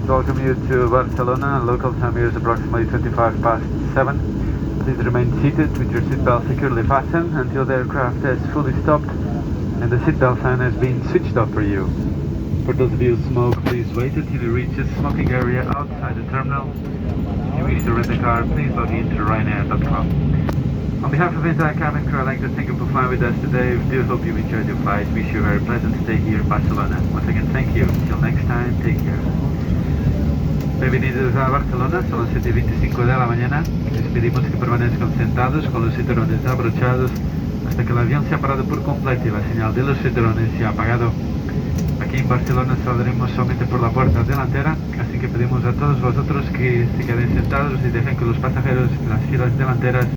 welcome you to Barcelona. Local time here is approximately 25 past 7. Please remain seated with your seatbelt securely fastened until the aircraft has fully stopped and the seatbelt sign has been switched off for you. For those of you who smoke, please wait until you reach the smoking area outside the terminal. If you wish to rent a car, please log in to Ryanair.com. On behalf of the entire cabin crew, I'd like to thank you for flying with us today. We do hope you enjoyed your flight. Wish you a very pleasant stay here in Barcelona. Once again, thank you. Till next time, take care. Bienvenidos a Barcelona, son las 7:25 de la mañana. Les pedimos que permanezcan sentados con los cinturones abrochados hasta que el avión se ha parado por completo y la señal de los cinturones se ha apagado. Aquí en Barcelona saldremos solamente por la puerta delantera, así que pedimos a todos vosotros que se queden sentados y dejen que los pasajeros en las filas delanteras